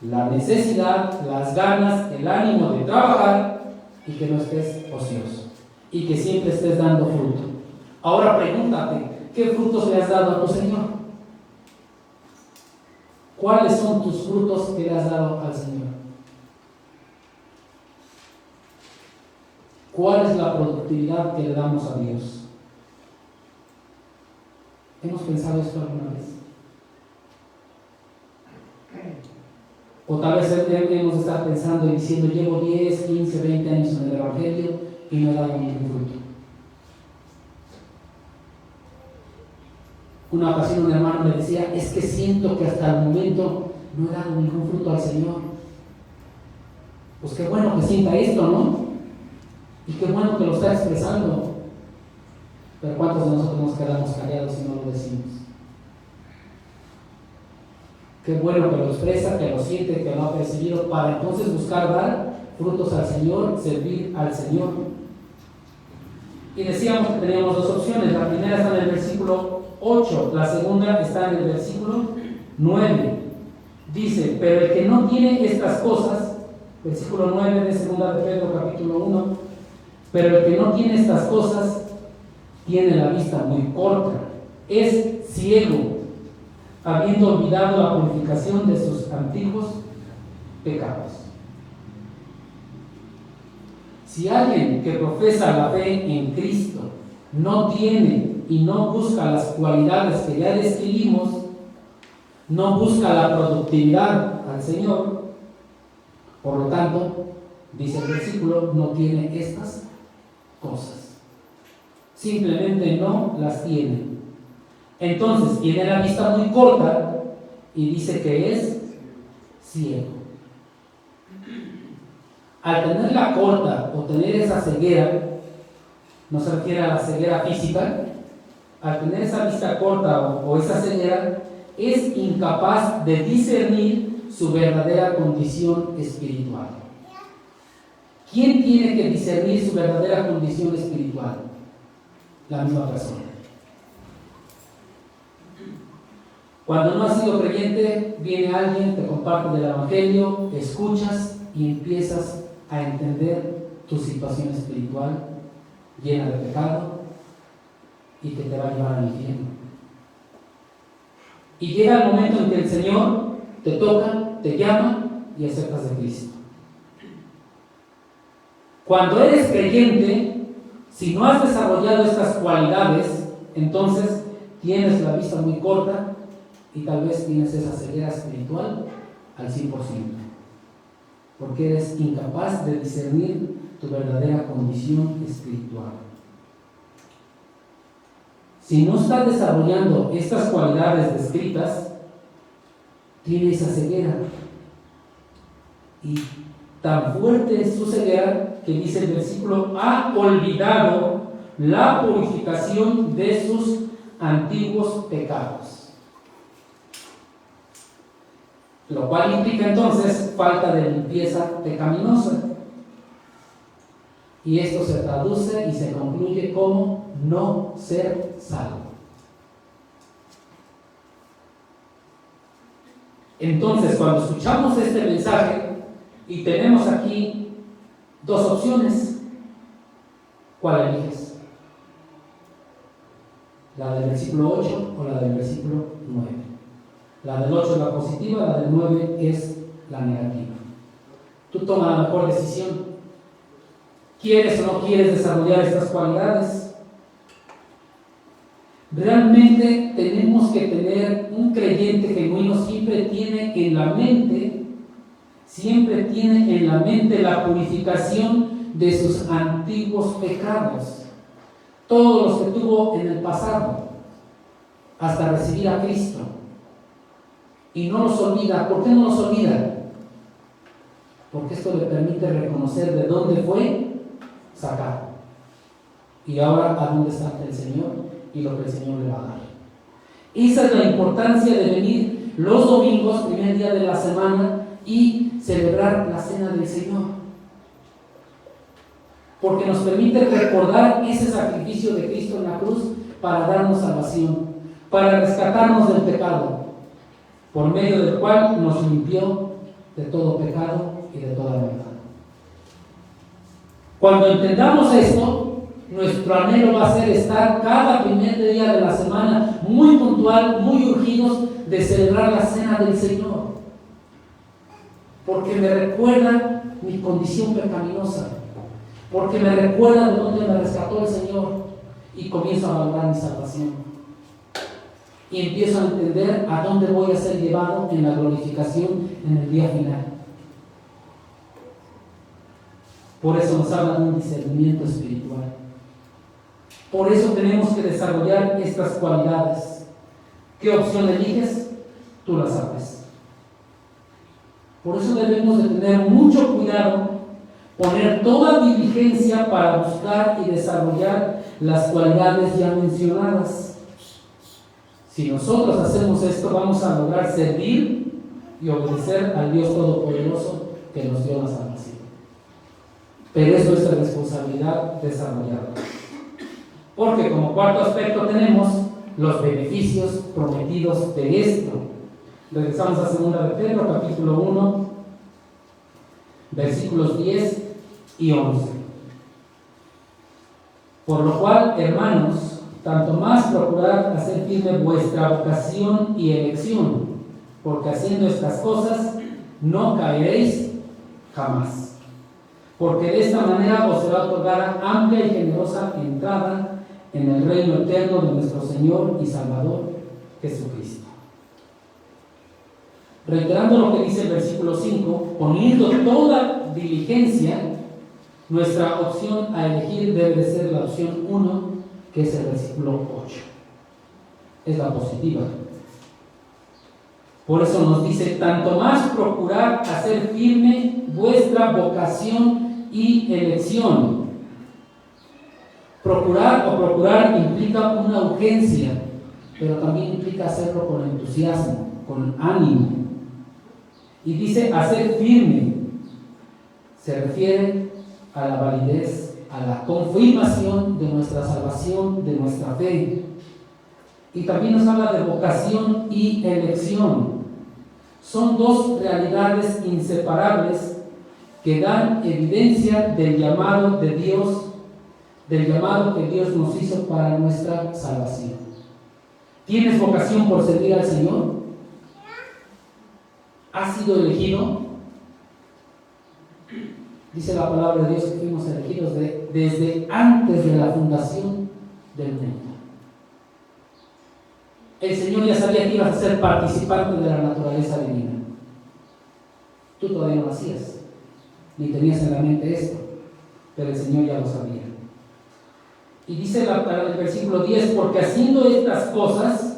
la necesidad, las ganas, el ánimo de trabajar y que no estés ocioso y que siempre estés dando fruto. Ahora pregúntate, ¿qué frutos le has dado a tu Señor? ¿Cuáles son tus frutos que le has dado al Señor? ¿Cuál es la productividad que le damos a Dios? ¿Hemos pensado esto alguna vez? O tal vez hemos de estar pensando y diciendo, llevo 10, 15, 20 años en el Evangelio y no he dado ningún fruto. Una ocasión un hermano me decía, es que siento que hasta el momento no he dado ningún fruto al Señor. Pues qué bueno que sienta esto, ¿no? Y qué bueno que lo está expresando. Pero ¿cuántos de nosotros nos quedamos callados y no lo decimos? Qué bueno que lo expresa, que lo siente, que lo ha percibido, para entonces buscar dar frutos al Señor, servir al Señor. Y decíamos que teníamos dos opciones. La primera está en el versículo 8, la segunda está en el versículo 9. Dice, pero el que no tiene estas cosas, versículo 9 de 2 de Pedro capítulo 1, pero el que no tiene estas cosas tiene la vista muy corta, es ciego, habiendo olvidado la purificación de sus antiguos pecados. Si alguien que profesa la fe en Cristo no tiene y no busca las cualidades que ya describimos, no busca la productividad al Señor, por lo tanto, dice el versículo, no tiene estas cosas. Simplemente no las tiene. Entonces, tiene la vista muy corta y dice que es ciego. Al tenerla corta o tener esa ceguera, no se refiere a la ceguera física, al tener esa vista corta o esa ceguera, es incapaz de discernir su verdadera condición espiritual. ¿Quién tiene que discernir su verdadera condición espiritual? La misma persona. Cuando no has sido creyente, viene alguien, te comparte del Evangelio, escuchas y empiezas a entender tu situación espiritual llena de pecado y que te va a llevar al infierno. Y llega el momento en que el Señor te toca, te llama y aceptas de Cristo. Cuando eres creyente, si no has desarrollado estas cualidades, entonces tienes la vista muy corta y tal vez tienes esa ceguera espiritual al 100%, porque eres incapaz de discernir tu verdadera condición espiritual. Si no estás desarrollando estas cualidades descritas, tiene esa ceguera. Y tan fuerte es su ceguera que dice el versículo, ha olvidado la purificación de sus antiguos pecados. Lo cual implica entonces falta de limpieza pecaminosa. Y esto se traduce y se concluye como no ser salvo. Entonces, cuando escuchamos este mensaje y tenemos aquí dos opciones, ¿cuál eliges? ¿La versículo 8 o la del versículo 9. La del 8 es la positiva, la del 9 es la negativa. Tú tomas la mejor decisión. ¿Quieres o no quieres desarrollar estas cualidades? Realmente tenemos que tener un creyente genuino, siempre tiene en la mente la purificación de sus antiguos pecados, todos los que tuvo en el pasado, hasta recibir a Cristo. Y no los olvida. ¿Por qué no los olvida? Porque esto le permite reconocer de dónde fue sacado y ahora a dónde está el Señor y lo que el Señor le va a dar. Esa es la importancia de venir los domingos, primer día de la semana, y celebrar la cena del Señor, porque nos permite recordar ese sacrificio de Cristo en la cruz para darnos salvación, para rescatarnos del pecado, por medio del cual nos limpió de todo pecado y de toda maldad. Cuando entendamos esto, nuestro anhelo va a ser estar cada primer día de la semana muy puntual, muy urgidos de celebrar la cena del Señor, porque me recuerda mi condición pecaminosa, porque me recuerda de dónde me rescató el Señor, y comienzo a valorar mi salvación y empiezo a entender a dónde voy a ser llevado en la glorificación en el día final. Por eso nos habla de un discernimiento espiritual. Por eso tenemos que desarrollar estas cualidades. ¿Qué opción eliges? Tú la sabes. Por eso debemos de tener mucho cuidado, poner toda diligencia para buscar y desarrollar las cualidades ya mencionadas. Si nosotros hacemos esto, vamos a lograr servir y obedecer al Dios Todopoderoso que nos dio la salvación. Pero eso es la responsabilidad desarrollada. Porque como cuarto aspecto tenemos los beneficios prometidos de esto. Regresamos a 2 de Pedro, capítulo 1, versículos 10 y 11. Por lo cual, hermanos, tanto más procurad hacer firme vuestra vocación y elección, porque haciendo estas cosas no caeréis jamás. Porque de esta manera os será otorgada amplia y generosa entrada en el reino eterno de nuestro Señor y Salvador Jesucristo. Reiterando lo que dice el versículo 5, poniendo toda diligencia, nuestra opción a elegir debe de ser la opción 1, que es el versículo 8. Es la positiva. Por eso nos dice, tanto más procurar hacer firme vuestra vocación y elección. Procurar implica una urgencia, pero también implica hacerlo con entusiasmo, con ánimo. Y dice hacer firme, se refiere a la validez, a la confirmación de nuestra salvación, de nuestra fe. Y también nos habla de vocación y elección. Son dos realidades inseparables que dan evidencia del llamado de Dios, del llamado que Dios nos hizo para nuestra salvación. ¿Tienes vocación por servir al Señor? ¿Has sido elegido? Dice la palabra de Dios que fuimos elegidos desde antes de la fundación del mundo. El Señor ya sabía que ibas a ser participante de la naturaleza divina. Tú todavía no lo hacías, ni tenías en la mente esto, pero el Señor ya lo sabía. Y dice el versículo 10, porque haciendo estas cosas,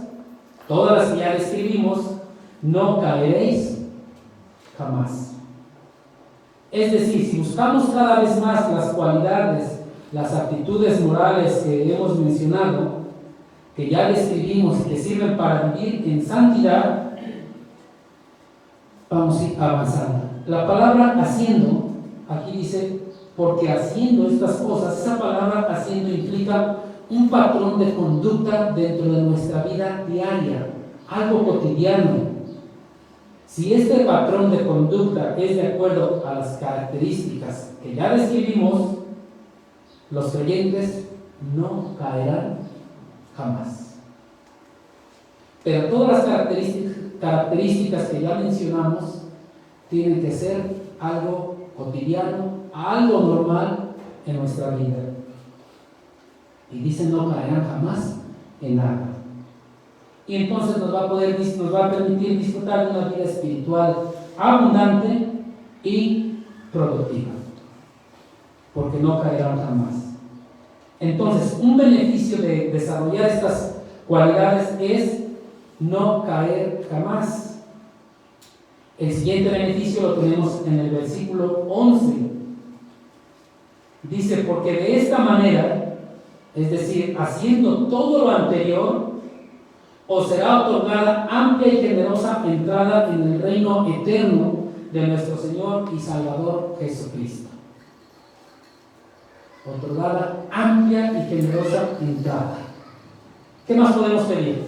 todas las que ya describimos, no caeréis jamás. Es decir, si buscamos cada vez más las cualidades, las actitudes morales que hemos mencionado, que ya describimos y que sirven para vivir en santidad, vamos a ir avanzando. La palabra haciendo, aquí dice, porque haciendo estas cosas, esa palabra haciendo implica un patrón de conducta dentro de nuestra vida diaria, algo cotidiano. Si este patrón de conducta es de acuerdo a las características que ya describimos, los creyentes no caerán jamás. Pero todas las características que ya mencionamos tienen que ser algo cotidiano, algo normal en nuestra vida. Y dicen no caerán jamás en nada. Y entonces nos va a permitir disfrutar de una vida espiritual abundante y productiva, porque no caerán jamás. Entonces, un beneficio de desarrollar estas cualidades es no caer jamás. El siguiente beneficio lo tenemos en el versículo 11. Dice, porque de esta manera, es decir, haciendo todo lo anterior, os será otorgada amplia y generosa entrada en el reino eterno de nuestro Señor y Salvador Jesucristo. Otorgada amplia y generosa entrada. ¿Qué más podemos pedir?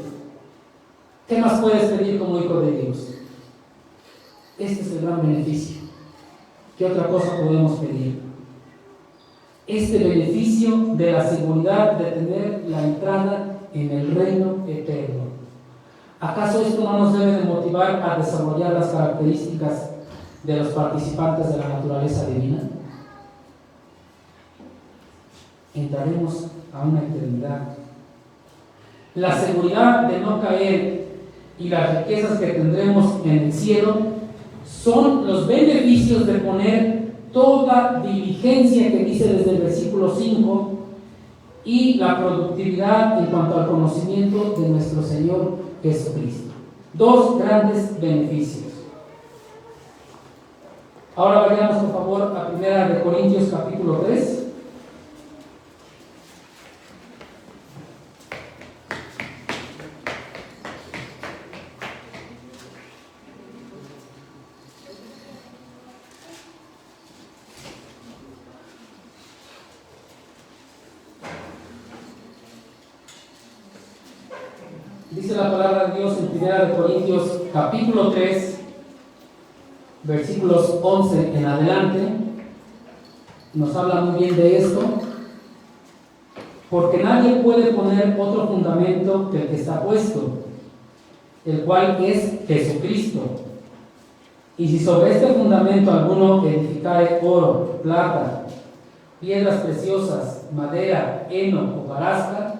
¿Qué más puedes pedir como hijo de Dios? Este es el gran beneficio. ¿Qué otra cosa podemos pedir? Este beneficio de la seguridad de tener la entrada en el reino eterno. ¿Acaso esto no nos debe de motivar a desarrollar las características de los participantes de la naturaleza divina? Entraremos a una eternidad. La seguridad de no caer y las riquezas que tendremos en el cielo son los beneficios de poner toda diligencia que dice desde el versículo 5 y la productividad en cuanto al conocimiento de nuestro Señor Jesucristo. Dos grandes beneficios. Ahora vayamos por favor a 1 Corintios capítulo 3. Dice la palabra de Dios en 1 Corintios capítulo 3, versículos 11 en adelante. Nos habla muy bien de esto. Porque nadie puede poner otro fundamento que el que está puesto, el cual es Jesucristo. Y si sobre este fundamento alguno edificare oro, plata, piedras preciosas, madera, heno o hojarasca,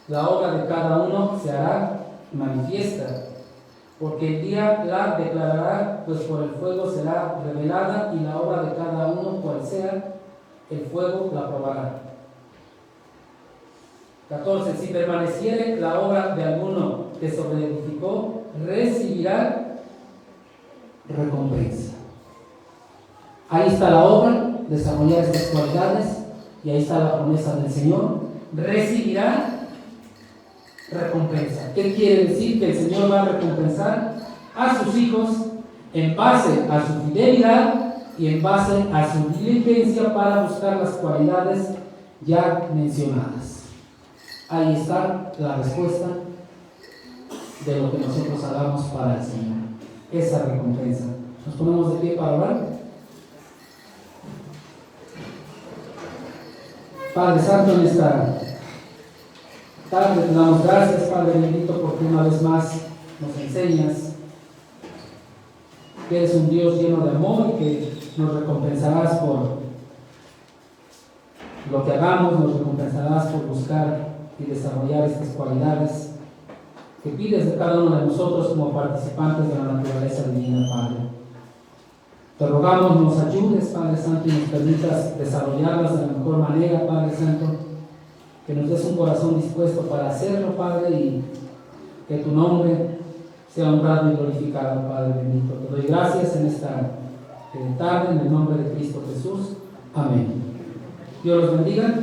la obra de cada uno se hará manifiesta, porque el día la declarará, pues por el fuego será revelada, y la obra de cada uno, cual sea, el fuego la probará. 14. Si permaneciere la obra de alguno que sobreedificó, recibirá recompensa. Ahí está la obra, desarrollar estas cualidades, y ahí está la promesa del Señor. Recibirá recompensa. ¿Qué quiere decir? Que el Señor va a recompensar a sus hijos en base a su fidelidad y en base a su diligencia para buscar las cualidades ya mencionadas. Ahí está la respuesta de lo que nosotros hagamos para el Señor. Esa recompensa. Nos ponemos de pie para orar. Padre Santo, en esta tarde te damos gracias, Padre bendito, porque una vez más nos enseñas que eres un Dios lleno de amor y que nos recompensarás por lo que hagamos, nos recompensarás por buscar y desarrollar estas cualidades que pides de cada uno de nosotros como participantes de la naturaleza divina, Padre. Te rogamos nos ayudes, Padre Santo, y nos permitas desarrollarlas de la mejor manera, Padre Santo, que nos des un corazón dispuesto para hacerlo, Padre, y que tu nombre sea honrado y glorificado, Padre bendito. Te doy gracias en esta tarde, en el nombre de Cristo Jesús. Amén. Dios los bendiga.